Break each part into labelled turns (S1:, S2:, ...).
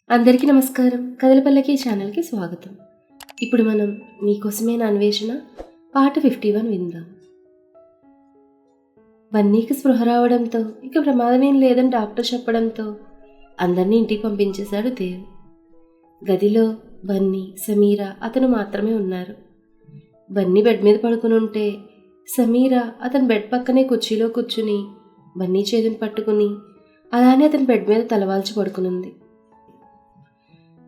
S1: అందరికీ నమస్కారం. కథలపల్లకి ఛానల్కి స్వాగతం. ఇప్పుడు మనం నీకోసమే నా అన్వేషణ పాట 51 విందాం. బన్నీకి స్పృహ రావడంతో ఇక ప్రమాదమేం లేదని డాక్టర్ చెప్పడంతో అందరినీ ఇంటికి పంపించేశాడు దేవ్. గదిలో బన్నీ, సమీర, అతను మాత్రమే ఉన్నారు. బన్నీ బెడ్ మీద పడుకుని ఉంటే సమీర అతని బెడ్ పక్కనే కుర్చీలో కూర్చుని బన్నీ చేతిని పట్టుకుని అలానే అతని బెడ్ మీద తలవాల్చి పడుకునుంది.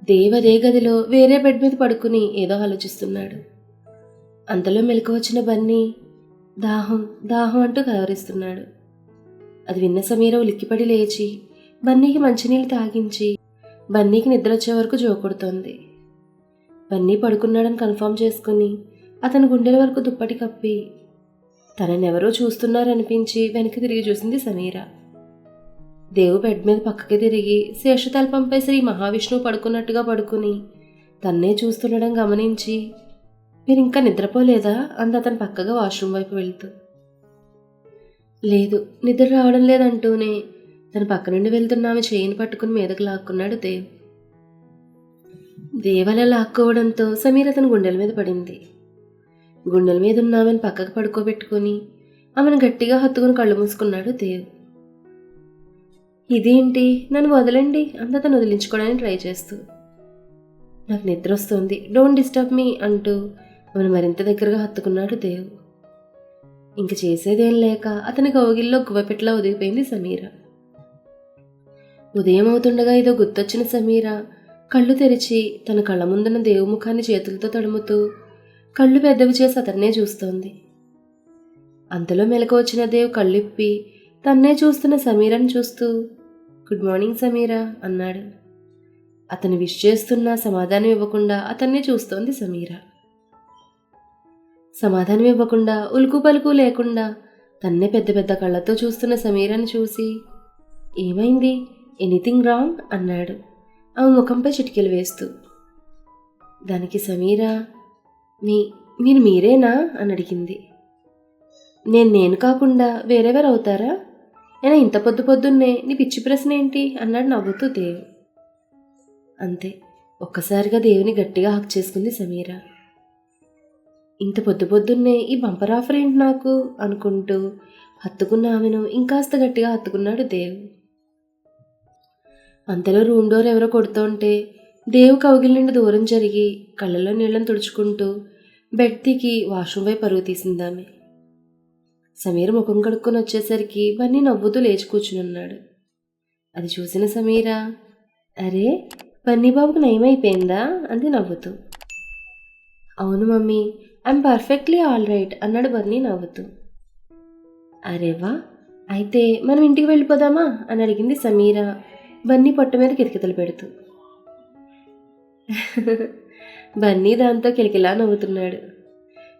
S1: దేవ్ అదే గదిలో వేరే బెడ్ మీద పడుకుని ఏదో ఆలోచిస్తున్నాడు. అంతలో మెలకు వచ్చిన బన్నీ దాహం దాహం అంటూ కలవరిస్తున్నాడు. అది విన్న సమీర ఉలిక్కిపడి లేచి బన్నీకి మంచినీళ్ళు తాగించి బన్నీకి నిద్ర వచ్చే వరకు జోకొడుతోంది. బన్నీ పడుకున్నాడని కన్ఫర్మ్ చేసుకుని అతని గుండెల వరకు దుప్పటి కప్పి తననెవరో చూస్తున్నారనిపించి వెనక్కి తిరిగి చూసింది సమీర. దేవు బెడ్ మీద పక్కకి తిరిగి శేషతల్పంపై శ్రీ మహావిష్ణువు పడుకున్నట్టుగా పడుకుని తన్నే చూస్తుండడం గమనించి మీరింకా నిద్రపోలేదా అంది అతను పక్కగా వాష్రూమ్ వైపు వెళ్తూ. లేదు, నిద్ర రావడం లేదంటూనే తన పక్క నుండి వెళ్తున్న ఆమె చేయిని పట్టుకుని మీదకు లాక్కున్నాడు దేవ్. దేవలా లాక్కోవడంతో సమీర అతని గుండెల మీద పడింది. గుండెల మీద ఉన్న ఆమెను పక్కకు పడుకోబెట్టుకుని ఆమెను గట్టిగా హత్తుకుని కళ్ళు మూసుకున్నాడు దేవ్. ఇదేంటి, నన్ను వదలండి అంత తను వదిలించుకోవడానికి ట్రై చేస్తూ. నాకు నిద్ర వస్తుంది, డోంట్ డిస్టర్బ్ మీ అంటూ ఆమెను మరింత దగ్గరగా హత్తుకున్నాడు దేవ్. ఇంక చేసేదేం లేక అతని కౌగిల్లో గువ్వపెట్లా ఒదిగిపోయింది సమీర. ఉదయం అవుతుండగా ఏదో గుర్తొచ్చిన సమీర కళ్ళు తెరిచి తన కళ్ళ ముందున్న దేవు ముఖాన్ని చేతులతో తడుముతూ కళ్ళు పెద్దవి చేసి అతన్నే చూస్తోంది. అంతలో మెలకు వచ్చిన దేవ్ కళ్ళిప్పి తన్నే చూస్తున్న సమీరను చూస్తూ గుడ్ మార్నింగ్ సమీరా అన్నాడు. అతను విష్ చేస్తున్నా సమాధానం ఇవ్వకుండా అతన్నే చూస్తోంది సమీర. సమాధానం ఇవ్వకుండా ఉలుకు పలుకు లేకుండా తన్నే పెద్ద పెద్ద కళ్ళతో చూస్తున్న సమీరను చూసి ఏమైంది, ఎనీథింగ్ రాంగ్ అన్నాడు ఆమె ముఖంపై చిటికెలు వేస్తూ. దానికి సమీర మీరు మీరేనా అని అడిగింది. నేను కాకుండా వేరెవరు అవుతారా? అయినా ఇంత పొద్దు పొద్దున్నే నీ పిచ్చి ప్రశ్న ఏంటి అన్నాడు నవ్వుతూ దేవ్. అంతే, ఒక్కసారిగా దేవుని గట్టిగా హక్ చేసుకుంది సమీర. ఇంత పొద్దు పొద్దున్నే ఈ బంపర్ ఆఫర్ ఏంటి నాకు అనుకుంటూ హత్తుకున్న ఆమెను ఇంకాస్త గట్టిగా హత్తుకున్నాడు దేవ్. అంతలో రూమ్ డోర్ ఎవరో కొడుతుంటే దేవ్ కౌగిలి నుండి దూరం జరిగి కళ్ళలో నీళ్లను తుడుచుకుంటూ బెడ్ దిగి వాష్రూమ్ వైపు పరుగు తీసిందామె. సమీర ముఖం కడుక్కొని వచ్చేసరికి బన్నీ నవ్వుతూ లేచి కూర్చునున్నాడు. అది చూసిన సమీర అరే బన్నీ బాబుకు నయమైపోయిందా అంది నవ్వుతూ. అవును mummy, I'm perfectly all right అన్నాడు బన్నీ నవ్వుతూ. అరేవా, అయితే మనం ఇంటికి వెళ్ళిపోదామా అని అడిగింది సమీర బన్నీ పొట్ట మీద కితకితలు పెడుతూ. బన్నీ దాంతో కిలకిలా నవ్వుతున్నాడు.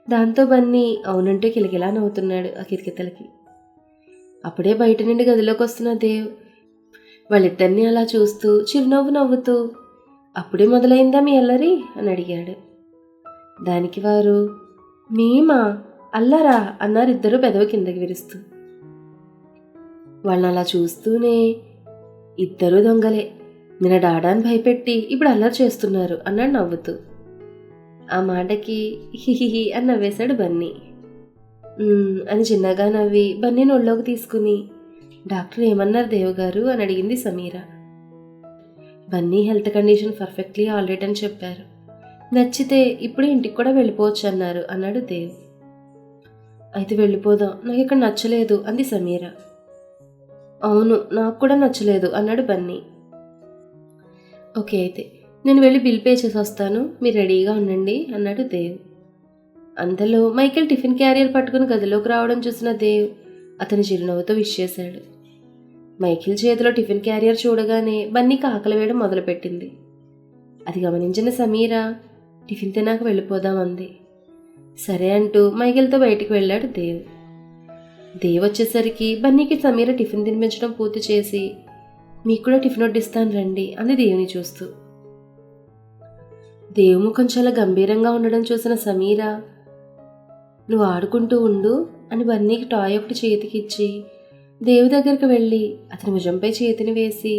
S1: దాంతో బన్నీ అవునంటే కిలకిలా నవ్వుతున్నాడు ఆ కితకితలకి. అప్పుడే బయట నుండి గదిలోకి వస్తున్న దేవ్ వాళ్ళిద్దరినీ అలా చూస్తూ చిరునవ్వు నవ్వుతూ అప్పుడే మొదలైందా మీ అల్లరి అని అడిగాడు. దానికి వారు మేమా అల్లరా అన్నారు ఇద్దరు పెదవి కిందకి విరుస్తూ. వాళ్ళని అలా చూస్తూనే ఇద్దరూ దొంగలే, నిన్న డాడాన్ని భయపెట్టి ఇప్పుడు అల్లరి చేస్తున్నారు అన్నాడు నవ్వుతూ. ఆ మాటకి హిహిహి అని నవ్వేశాడు బన్నీ. అని చిన్నగా నవ్వి బన్నీని ఒళ్ళోకి తీసుకుని డాక్టర్ ఏమన్నారు దేవగారు అని అడిగింది Sameera. Bunny health condition perfectly all right అని చెప్పారు, నచ్చితే ఇప్పుడే ఇంటికి కూడా వెళ్ళిపోవచ్చు అన్నారు అన్నాడు దేవ్. అయితే వెళ్ళిపోదాం, నాకు ఇక్కడ నచ్చలేదు అంది సమీర. అవును, నాకు కూడా నచ్చలేదు అన్నాడు బన్నీ. ఓకే, అయితే నేను వెళ్ళి బిల్ పే చేసి వస్తాను, మీరు రెడీగా ఉండండి అన్నాడు దేవ్. అంతలో మైకేల్ టిఫిన్ క్యారియర్ పట్టుకుని గదిలోకి రావడం చూసిన దేవ్ అతని చిరునవ్వుతో విష్ చేశాడు. మైకేల్ చేతిలో టిఫిన్ క్యారియర్ చూడగానే బన్నీకి ఆకలి వేయడం మొదలుపెట్టింది. అది గమనించిన సమీర టిఫిన్ తినాక వెళ్ళిపోదామంది. సరే అంటూ మైకేల్తో బయటికి వెళ్ళాడు దేవ్. దేవ్ వచ్చేసరికి బన్నీకి సమీర టిఫిన్ తినిపించడం పూర్తి చేసి మీకు కూడా టిఫిన్ వడ్డిస్తాను రండి అంది దేవుని చూస్తూ. దేవు ముఖం చాలా గంభీరంగా ఉండడం చూసిన సమీర నువ్వు ఆడుకుంటూ ఉండు అని బన్నీకి టాయ్ ఒకటి చేతికిచ్చి దేవు దగ్గరికి వెళ్ళి అతని భుజంపై చేతిని వేసి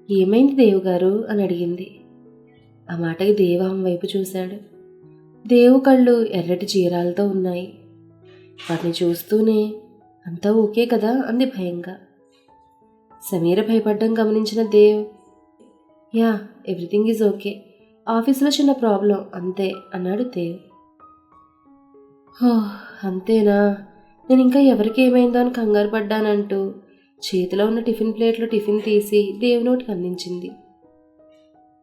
S1: ఏమైంది దేవుగారు అని అడిగింది. ఆ మాటకి దేవు ఆమె వైపు చూశాడు. దేవు కళ్ళు ఎర్రటి చీరాలతో ఉన్నాయి. వాటిని చూస్తూనే అంతా ఓకే కదా అంది భయంగా. సమీర భయపడ్డం గమనించిన Dev, yeah everything is okay, ఆఫీసులో చిన్న ప్రాబ్లం అంతే అన్నాడు దేవ్. హో అంతేనా, నేను ఇంకా ఎవరికి ఏమైందో అని కంగారు పడ్డానంటూ చేతిలో ఉన్న టిఫిన్ ప్లేట్లో టిఫిన్ తీసి దేవ్ నోటికి అందించింది.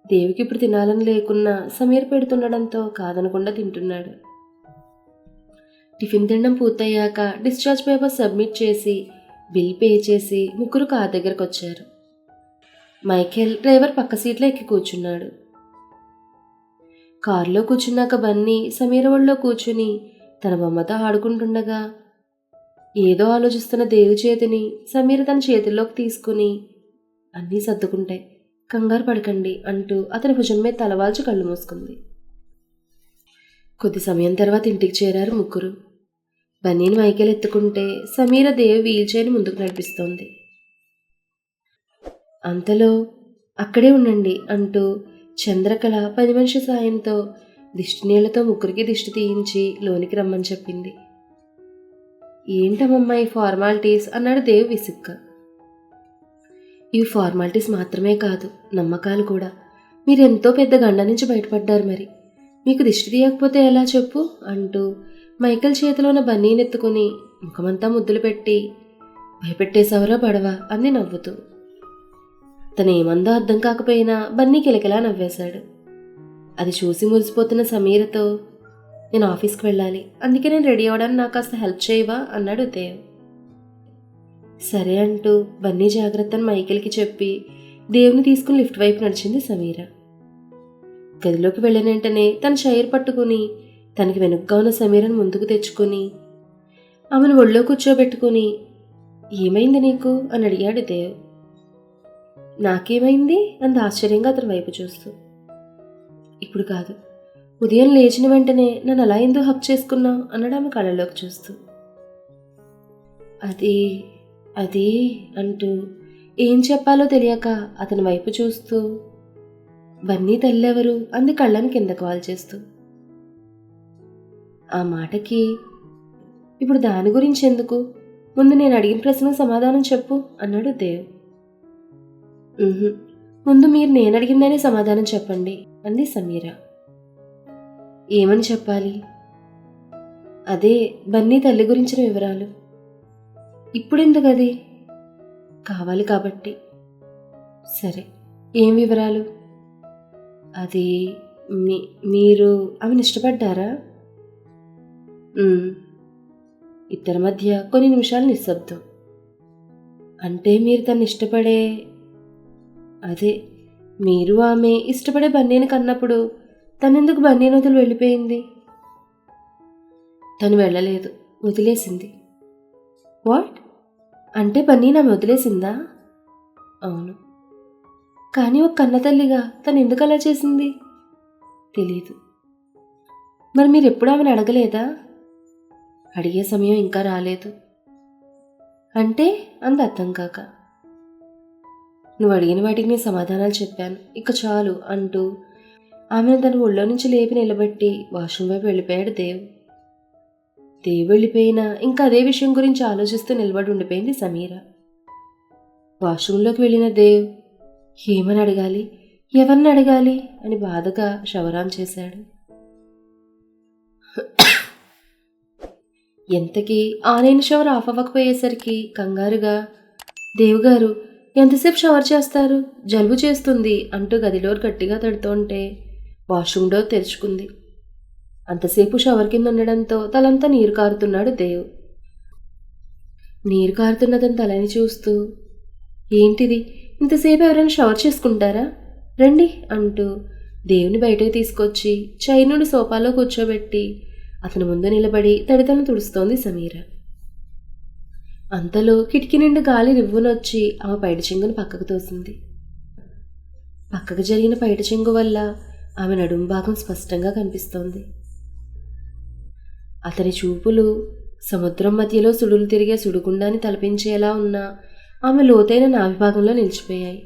S1: దేవికి ఇప్పుడు తినాలని లేకున్నా సమీర్ పెడుతుండడంతో కాదనకుండా తింటున్నాడు. టిఫిన్ తినడం పూర్తయ్యాక డిశ్చార్జ్ పేపర్ సబ్మిట్ చేసి బిల్ పే చేసి ముగ్గురు కార్ దగ్గరకు వచ్చారు. మైఖేల్ డ్రైవర్ పక్క సీట్లో ఎక్కి కూర్చున్నాడు. కారులో కూర్చున్నాక బన్నీ సమీర ఒళ్ళో కూర్చుని తన బొమ్మతో ఆడుకుంటుండగా ఏదో ఆలోచిస్తున్న దేవి చేతిని సమీర తన చేతుల్లోకి తీసుకుని అన్నీ సర్దుకుంటాయి, కంగారు పడకండి అంటూ అతని భుజం మీద తలవాల్చి కళ్ళు మూసుకుంది. కొద్ది సమయం తర్వాత ఇంటికి చేరారు ముగ్గురు. బన్నీని మైకేల్ ఎత్తుకుంటే సమీర దేవి వీల్చైర్ని ముందుకు నడిపిస్తోంది. అంతలో అక్కడే ఉండండి అంటూ చంద్రకళ పని మనిషి సాయంతో దిష్టి నీళ్లతో ముగ్గురికి దిష్టి తీయించి లోనికి రమ్మని చెప్పింది. ఏంటమ్మమ్మా ఈ ఫార్మాలిటీస్ అన్నాడు దేవ్ విసుగ్గా. ఇవి ఫార్మాలిటీస్ మాత్రమే కాదు, నమ్మకాలు కూడా. మీరెంతో పెద్ద గండ నుంచి బయటపడ్డారు, మరి మీకు దిష్టి తీయకపోతే ఎలా చెప్పు అంటూ మైకేల్ చేతిలో ఉన్న బన్నీనెత్తుకుని ముఖమంతా ముద్దులు పెట్టి భయపెట్టేశావురా బడవా అంది నవ్వుతూ. తనేమందో అర్థం కాకపోయినా బన్నీ కిలకిలా నవ్వేశాడు. అది చూసి మురిసిపోతున్న సమీరతో, నేను ఆఫీస్కి వెళ్ళాలి, అందుకే నేను రెడీ అవ్వడానికి నాకు కాస్త హెల్ప్ చేయవా అన్నాడు దేవ్. సరే అంటూ బన్నీ జాగ్రత్తని మైకేల్కి చెప్పి దేవుని తీసుకుని లిఫ్ట్ వైపు నడిచింది సమీర. గదిలోకి వెళ్ళిన వెంటనే తన చైర్ పట్టుకుని తనకి వెనుగ్గా ఉన్న సమీరను ముందుకు తెచ్చుకుని ఆమెను ఒళ్ళో కూర్చోబెట్టుకుని, ఏమైంది నీకు అని అడిగాడు దేవ్. నాకేమైంది అంత ఆశ్చర్యంగా అతని వైపు చూస్తూ. ఇప్పుడు కాదు, ఉదయం లేచిన వెంటనే నన్ను అలా ఎందుకు హక్ చేసుకున్నావు అన్నాడు ఆమె కళ్ళలోకి చూస్తూ. అది అది అంటూ ఏం చెప్పాలో తెలియక అతని వైపు చూస్తూ, బన్నీ తల్లెవరు అంది కళ్ళని కిందకు వాల్చేస్తూ. ఆ మాటకి, ఇప్పుడు దాని గురించి ఎందుకు, ముందు నేను అడిగిన ప్రశ్నకు సమాధానం చెప్పు అన్నాడు దేవ్. ముందు మీరు నేను అడిగిందనే సమాధానం చెప్పండి అంది సమీర. ఏమని చెప్పాలి? అదే బన్నీ తల్లి గురించిన వివరాలు. ఇప్పుడెందుకు? అది కావాలి కాబట్టి. సరే, ఏం వివరాలు? అది మీరు ఆమెను ఇష్టపడ్డారా? ఇద్దరి మధ్య కొన్ని నిమిషాలు నిశ్శబ్దం. అంటే మీరు తను ఇష్టపడే, అదే మీరు ఆమె ఇష్టపడే బన్నీని కన్నప్పుడు తనెందుకు బన్నీని వదిలి వెళ్ళిపోయింది? తను వెళ్ళలేదు, వదిలేసింది. వాట్? అంటే బన్నీని ఆమె వదిలేసిందా? అవును. కానీ ఒక కన్నతల్లిగా తను ఎందుకు అలా చేసింది? తెలీదు. మరి మీరు ఎప్పుడు ఆమెను అడగలేదా? అడిగే సమయం ఇంకా రాలేదు. అంటే అంది అర్థం కాక. నువ్వు అడిగిన వాటికి నేను సమాధానాలు చెప్పాను, ఇక చాలు అంటూ ఆమెను తన ఒళ్ళో నుంచి లేపి నిలబెట్టి వాష్రూమ్ వైపు వెళ్ళిపోయాడు దేవ్. దేవ్ వెళ్ళిపోయినా ఇంకా అదే విషయం గురించి ఆలోచిస్తూ నిలబడి ఉండిపోయింది సమీర. వాష్రూంలోకి వెళ్ళిన దేవ్ ఏమని అడగాలి, ఎవరిని అడగాలి అని బాధగా షవర్ ఆన్ చేశాడు. ఎంతకీ ఆనైన షవర్ ఆఫ్ అవ్వకపోయేసరికి కంగారుగా, దేవుగారు ఎంతసేపు షవర్ చేస్తారు, జలుబు చేస్తుంది అంటూ గదిలో గట్టిగా తడుతుంటే వాష్రూమ్ డోర్ తెరుచుకుంది. అంతసేపు షవర్ కింద ఉండడంతో తలంతా నీరు కారుతున్నాడు దేవ్. నీరు కారుతున్న తన తలని చూస్తూ, ఏంటిది, ఇంతసేపు ఎవరైనా షవర్ చేసుకుంటారా, రండి అంటూ దేవుని బయటకు తీసుకొచ్చి చైర్ నుండి సోఫాలో కూర్చోబెట్టి అతని ముందు నిలబడి తడితను తుడుస్తోంది సమీర. అంతలో కిటికీ నుండి గాలి రివ్వునొచ్చి ఆమె పైటి చెంగును పక్కకు తోసింది. పక్కకు జరిగిన పైటి చెంగు వల్ల ఆమె నడుం భాగం స్పష్టంగా కనిపిస్తోంది. అతని చూపులు సముద్రం మధ్యలో సుడులు తిరిగే సుడిగుండాన్ని తలపించేలా ఉన్న ఆమె లోతైన నాభిభాగంలో నిలిచిపోయాయి.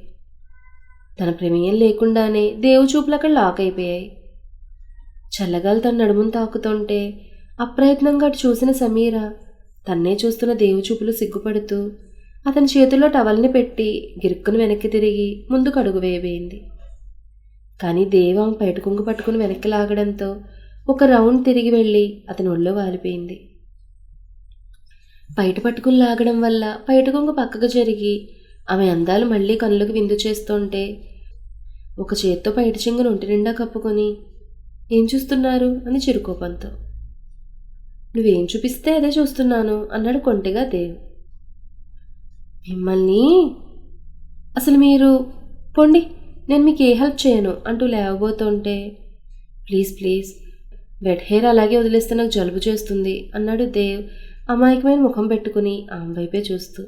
S1: తన ప్రమేయం లేకుండానే దేవు చూపులు అక్కడ లాక్ అయిపోయాయి. చల్లగాలు తన నడుమును తాకుతుంటే అప్రయత్నంగా అటు చూసిన సమీర తన్నే చూస్తున్న దేవు చూపులు సిగ్గుపడుతూ అతని చేతుల్లో టవల్ని పెట్టి గిరుక్కును వెనక్కి తిరిగి ముందుకు అడుగు వేయబోయింది. కానీ దేవు ఆమె బయట కొంగు పట్టుకుని వెనక్కి లాగడంతో ఒక రౌండ్ తిరిగి వెళ్ళి అతని ఒళ్ళో వాలిపోయింది. బయట పట్టుకుని లాగడం వల్ల బయట కొంగు పక్కకు జరిగి ఆమె అందాలు మళ్లీ కనులకు విందు చేస్తుంటే ఒక చేత్తో బయట చెంగును ఒంటి నిండా కప్పుకొని ఏం చూస్తున్నారు అని చిరుకోపంతో. నువ్వేం చూపిస్తే అదే చూస్తున్నాను అన్నాడు కొంటెగా దేవ్. మిమ్మల్ని అసలు మీరు పొండి, నేను మీకు ఏ హెల్ప్ చేయను అంటూ లేవబోతుంటే ప్లీజ్ ప్లీజ్ వెట్ హెయిర్ అలాగే వదిలేస్తే నాకు జలుబు చేస్తుంది అన్నాడు దేవ్ అమాయకమైన ముఖం పెట్టుకుని ఆమె వైపే చూస్తూ.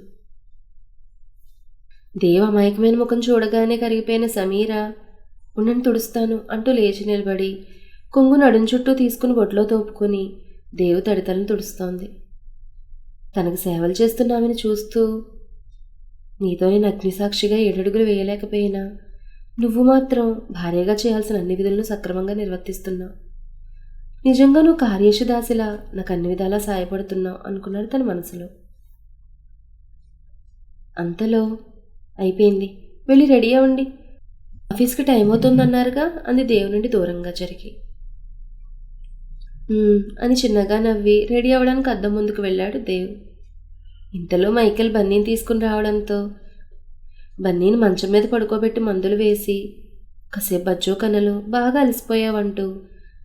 S1: దేవ్ అమాయకమైన ముఖం చూడగానే కరిగిపోయిన సమీర ఉండని తుడుస్తాను అంటూ లేచి నిలబడి కొంగు నడుం చుట్టూ తీసుకుని బొట్లో తోపుకొని దేవు తడితలను తుడుస్తోంది. తనకు సేవలు చేస్తున్నామని చూస్తూ నీతో నేను అగ్నిసాక్షిగా 7 అడుగులు వేయలేకపోయినా నువ్వు మాత్రం భార్యగా చేయాల్సిన అన్ని విధులను సక్రమంగా నిర్వర్తిస్తున్నావు. నిజంగా నువ్వు కార్యేషుదాసిలా నాకు అన్ని విధాలా సాయపడుతున్నావు అనుకున్నాడు తన మనసులో. అంతలో అయిపోయింది, వెళ్ళి రెడీ అవ్వండి, ఆఫీస్కి టైం అవుతుందన్నారుగా అంది దేవు నుండి దూరంగా జరిగి. అని చిన్నగా నవ్వి రెడీ అవ్వడానికి అద్దం ముందుకు వెళ్ళాడు దేవ్. ఇంతలో మైకేల్ బన్నీని తీసుకుని రావడంతో బన్నీని మంచం మీద పడుకోబెట్టి మందులు వేసి కాసేపు బజ్జో కన్నలు బాగా అలసిపోయావంటూ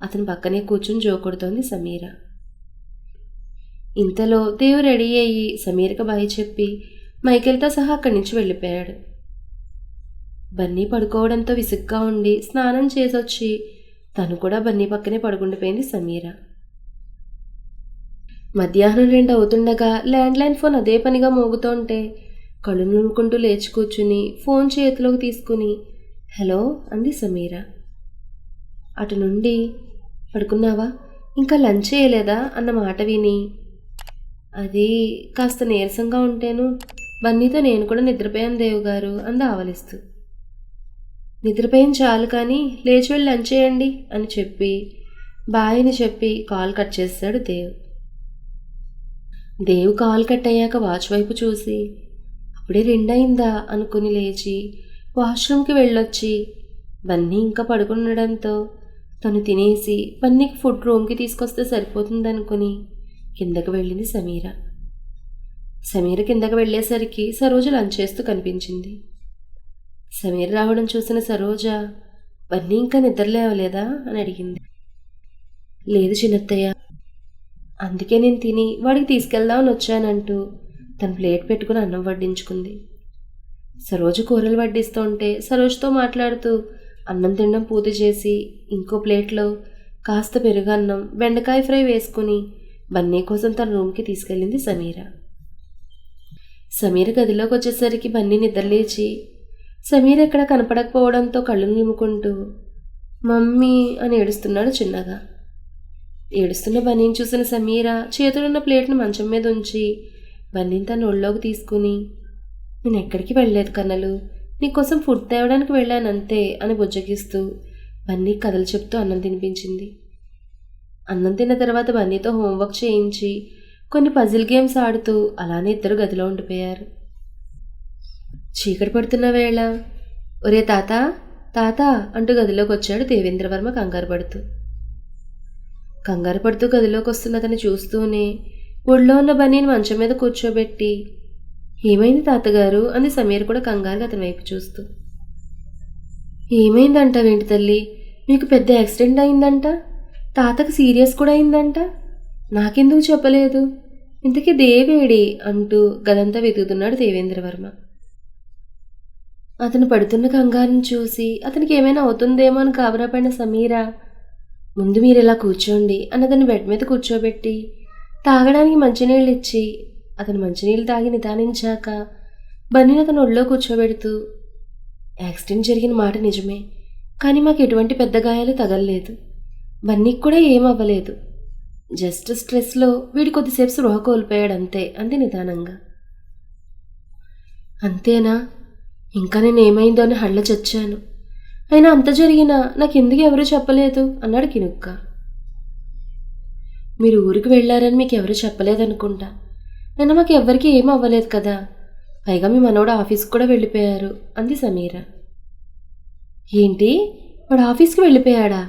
S1: అతని పక్కనే కూర్చుని జోకొడుతోంది సమీర. ఇంతలో దేవు రెడీ అయ్యి సమీరకు బాయ్ చెప్పి మైకేల్తో సహా అక్కడి నుంచి వెళ్ళిపోయాడు. బన్నీ పడుకోవడంతో విసుగ్గా ఉండి స్నానం చేసొచ్చి తను కూడా బన్నీ పక్కనే పడుకుండిపోయింది సమీర. మధ్యాహ్నం 2 అవుతుండగా ల్యాండ్లైన్ ఫోన్ అదే పనిగా మోగుతుంటే కళ్ళు నులుకుంటూ లేచి కూర్చుని ఫోన్ చేతిలోకి తీసుకుని హలో అంది సమీర. అటు నుండి పడుకున్నావా, ఇంకా లంచ్ చేయలేదా అన్న మాట విని అది కాస్త నీరసంగా ఉంటేను బన్నీతో నేను కూడా నిద్రపోయాను దేవు గారు అంది ఆవలిస్తూ. నిద్రపోయిన చాలు కానీ లేచి వెళ్ళి లంచ్ చేయండి అని చెప్పి బాయ్ అని చెప్పి కాల్ కట్ చేశాడు దేవ్. దేవ్ కాల్ కట్ అయ్యాక వాచ్ వైపు చూసి అప్పుడే 2 అయిందా అనుకుని లేచి వాష్రూమ్కి వెళ్ళొచ్చి బన్నీ ఇంకా పడుకుండడంతో తను తినేసి బన్నీకి ఫుడ్ రూమ్కి తీసుకొస్తే సరిపోతుందనుకుని కిందకు వెళ్ళింది సమీర. సమీర కిందకు వెళ్ళేసరికి సరోజ లంచ్ చేస్తూ కనిపించింది. సమీర రావడం చూసిన సరోజ బన్నీ ఇంకా నిద్రలేవలేదా అని అడిగింది. లేదు చిన్నత్తయ్య, అందుకే నేను తిని వాడికి తీసుకెళ్దామని వచ్చానంటూ తన ప్లేట్ పెట్టుకుని అన్నం వడ్డించుకుంది. సరోజ కూరలు వడ్డిస్తుంటే సరోజతో మాట్లాడుతూ అన్నం తినడం పూర్తి చేసి ఇంకో ప్లేట్లో కాస్త పెరుగన్నం బెండకాయ ఫ్రై వేసుకుని బన్నీ కోసం తన రూమ్కి తీసుకెళ్ళింది సమీర. సమీర గదిలోకి వచ్చేసరికి బన్నీ నిద్రలేచి సమీర ఎక్కడ కనపడకపోవడంతో కళ్ళు నిలుముకుంటూ మమ్మీ అని ఏడుస్తున్నాడు చిన్నగా. ఏడుస్తున్న బన్నీని చూసిన సమీర చేతులున్న ప్లేట్ను మంచం మీద ఉంచి బన్నీని తన ఒళ్ళోకి తీసుకుని నేను ఎక్కడికి వెళ్ళలేదు కన్నలు, నీకోసం ఫుడ్ తేవడానికి వెళ్ళానంతే అని బుజ్జగిస్తూ బన్నీ కథలు చెప్తూ అన్నం తినిపించింది. అన్నం తిన్న తర్వాత బన్నీతో హోంవర్క్ చేయించి కొన్ని పజిల్ గేమ్స్ ఆడుతూ అలానే ఇద్దరు గదిలో ఉండిపోయారు. చీకటి పడుతున్న వేళ ఒరే తాత తాత అంటూ గదిలోకి వచ్చాడు దేవేంద్రవర్మ కంగారు పడుతూ గదిలోకి వస్తున్న అతన్ని చూస్తూనే ఒళ్ళో ఉన్న బన్నీని మంచం మీద కూర్చోబెట్టి ఏమైంది తాతగారు అంది సమీర కూడా కంగారుగా అతని వైపు చూస్తూ. ఏమైందంటావేంటి తల్లి, మీకు పెద్ద యాక్సిడెంట్ అయిందంట, తాతకు సీరియస్ కూడా అయిందంట, నాకెందుకు చెప్పలేదు, ఇంతకీ దేవేడి అంటూ గదంతా వెతుకుతున్నాడు దేవేంద్రవర్మ. అతను పడుతున్న కంగారుని చూసి అతనికి ఏమైనా అవుతుందేమో అని కాబరాపడిన సమీర ముందు మీరు ఇలా కూర్చోండి అన్నదాన్ని బెడ్ మీద కూర్చోబెట్టి తాగడానికి మంచినీళ్ళు ఇచ్చి అతను మంచినీళ్ళు తాగి నిదానించాక బన్నీని అతను ఒళ్ళో కూర్చోబెడుతూ యాక్సిడెంట్ జరిగిన మాట నిజమే, కానీ మాకు ఎటువంటి పెద్ద గాయాలు తగలలేదు, బన్నీకి కూడా ఏమవ్వలేదు, జస్ట్ స్ట్రెస్లో వీడి కొద్దిసేపు స్పృహ కోల్పోయాడు అంతే అంది నిదానంగా. అంతేనా, ఇంకా నేనేమైందో అని హళ్ళ చచ్చాను. అయినా అంత జరిగినా నాకెందుకు ఎవరూ చెప్పలేదు అన్నాడు కినుక్క. మీరు ఊరికి వెళ్ళారని మీకు ఎవరు చెప్పలేదనుకుంటా. అయినా మాకు ఎవ్వరికీ ఏం అవ్వలేదు కదా. పైగా మీ మనవడు ఆఫీస్కి కూడా వెళ్ళిపోయారు అంది సమీర. ఏంటి, వాడు ఆఫీస్కి వెళ్ళిపోయాడా?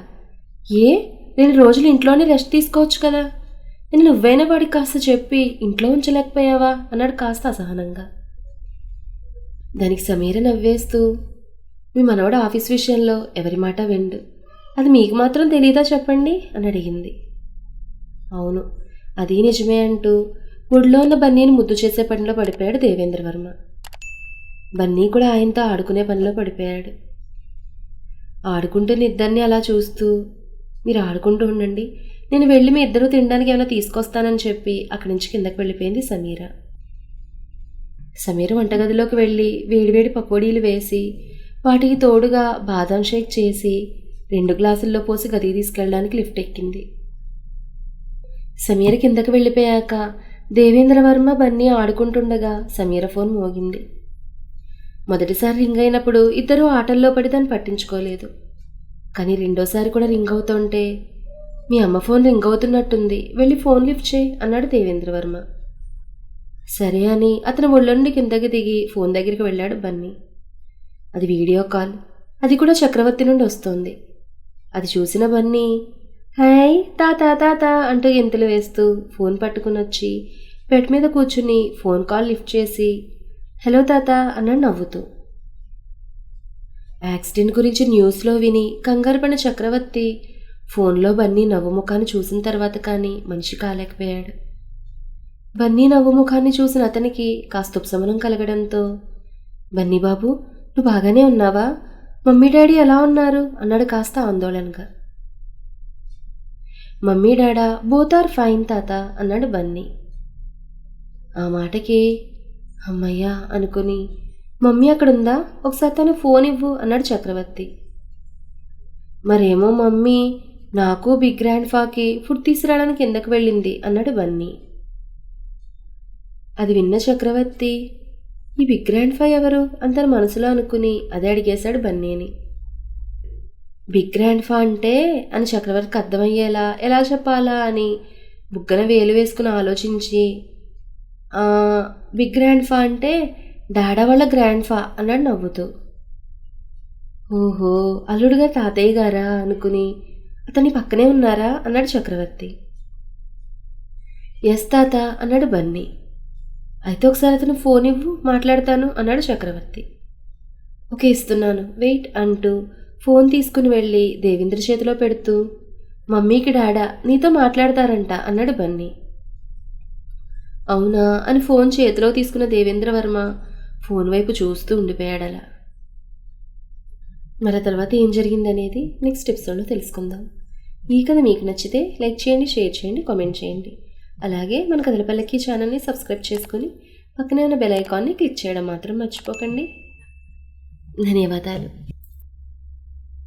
S1: ఏ 2 రోజులు ఇంట్లోనే రెస్ట్ తీసుకోవచ్చు కదా. నేను నువ్వైనా వాడికి కాస్త చెప్పి ఇంట్లో ఉంచలేకపోయావా అన్నాడు కాస్త అసహనంగా. దానికి సమీర నవ్వేస్తూ, మీ మనవడు ఆఫీస్ విషయంలో ఎవరి మాట విండు, అది మీకు మాత్రం తెలీదా చెప్పండి అని అడిగింది. అవును, అది నిజమే అంటూ గుడిలో ఉన్న బన్నీని ముద్దు చేసే పనిలో పడిపోయాడు దేవేంద్రవర్మ. బన్నీ కూడా ఆయనతో ఆడుకునే పనిలో పడిపోయాడు. ఆడుకుంటున్న ఇద్దరిని అలా చూస్తూ, మీరు ఆడుకుంటూ ఉండండి, నేను వెళ్ళి మీ ఇద్దరూ తినడానికి ఏమైనా తీసుకొస్తానని చెప్పి అక్కడి నుంచి కిందకి వెళ్ళిపోయింది సమీర. సమీర వంటగదిలోకి వెళ్ళి వేడివేడి పకోడీలు వేసి వాటికి తోడుగా బాదం షేక్ చేసి 2 గ్లాసుల్లో పోసి గదికి తీసుకెళ్ళడానికి లిఫ్ట్ ఎక్కింది. సమీర కిందకి వెళ్ళిపోయాక దేవేంద్రవర్మ బన్నీ ఆడుకుంటుండగా సమీర ఫోన్ మోగింది. మొదటిసారి రింగ్ అయినప్పుడు ఇద్దరూ ఆటల్లో పడి దాన్ని పట్టించుకోలేదు. కానీ రెండోసారి కూడా రింగ్ అవుతుంటే, మీ అమ్మ ఫోన్ రింగ్ అవుతున్నట్టుంది, వెళ్ళి ఫోన్ లిఫ్ట్ చేయి అన్నాడు దేవేంద్రవర్మ. సరే అని అతను ఒళ్ళో నుండి కిందకి దిగి ఫోన్ దగ్గరికి వెళ్ళాడు బన్నీ. అది వీడియో కాల్, అది కూడా చక్రవర్తి నుండి వస్తోంది. అది చూసిన బన్నీ హాయ్ తాత తాత అంటూ గెంతులు వేస్తూ ఫోన్ పట్టుకుని వచ్చి బెడ్ మీద కూర్చుని ఫోన్ కాల్ లిఫ్ట్ చేసి హలో తాత అన్నాడు నవ్వుతూ. యాక్సిడెంట్ గురించి న్యూస్లో విని కంగారు పడిన చక్రవర్తి ఫోన్లో బన్నీ నవ్వు ముఖాన్ని చూసిన తర్వాత కానీ మనిషి కాలేకపోయాడు. బన్నీ నవ్వు ముఖాన్ని చూసిన అతనికి కాస్త ఉపశమనం కలగడంతో, బన్నీ బాబు, నువ్వు బాగానే ఉన్నావా? మమ్మీ డాడీ ఎలా ఉన్నారు అన్నాడు కాస్త ఆందోళనగా. మమ్మీ డాడా బోత్ ఆర్ ఫైన్ తాత అన్నాడు బన్నీ. ఆ మాటకి అమ్మయ్యా అనుకుని, మమ్మీ అక్కడుందా, ఒకసారి తను ఫోన్ ఇవ్వు అన్నాడు చక్రవర్తి. మరేమో మమ్మీ నాకు బిగ్ గ్రాండ్ ఫాకి ఫుడ్ తీసుకురావడానికి కిందకు వెళ్ళింది అన్నాడు బన్నీ. అది విన్న చక్రవర్తి, ఈ బిగ్ గ్రాండ్ ఫా ఎవరు అని తన మనసులో అనుకుని అదే అడిగేశాడు బన్నీని. బిగ్ గ్రాండ్ ఫా అంటే అని చక్రవర్తికి అర్థమయ్యేలా ఎలా చెప్పాలా అని బుగ్గన వేలు వేసుకుని ఆలోచించి, బిగ్ గ్రాండ్ ఫా అంటే డాడా వాళ్ళ గ్రాండ్ ఫా అన్నాడు నవ్వుతూ. ఓహో, అల్లుడుగా తాతయ్య గారా అనుకుని, అతని పక్కనే ఉన్నారా అన్నాడు చక్రవర్తి. ఎస్ తాత అన్నాడు బన్నీ. అయితే ఒకసారి అతను ఫోన్ ఇవ్వు, మాట్లాడతాను అన్నాడు చక్రవర్తి. ఓకే ఇస్తున్నాను, వెయిట్ అంటూ ఫోన్ తీసుకుని వెళ్ళి దేవేంద్ర చేతిలో పెడుతూ, మమ్మీకి డాడా నీతో మాట్లాడతారంట అన్నాడు బన్నీ. అవునా అని ఫోన్ చేతిలో తీసుకున్న దేవేంద్రవర్మ ఫోన్ వైపు చూస్తూ ఉండిపోయాడలా. మరి తర్వాత ఏం జరిగిందనేది నెక్స్ట్ ఎపిసోడ్లో తెలుసుకుందాం. ఈ కథ మీకు నచ్చితే లైక్ చేయండి, షేర్ చేయండి, కామెంట్ చేయండి. అలాగే మన కథల పల్లకి ఛానల్ని సబ్స్క్రైబ్ చేసుకుని పక్కనే ఉన్న బెల్ ఐకాన్ని క్లిక్ చేయడం మాత్రం మర్చిపోకండి. ధన్యవాదాలు.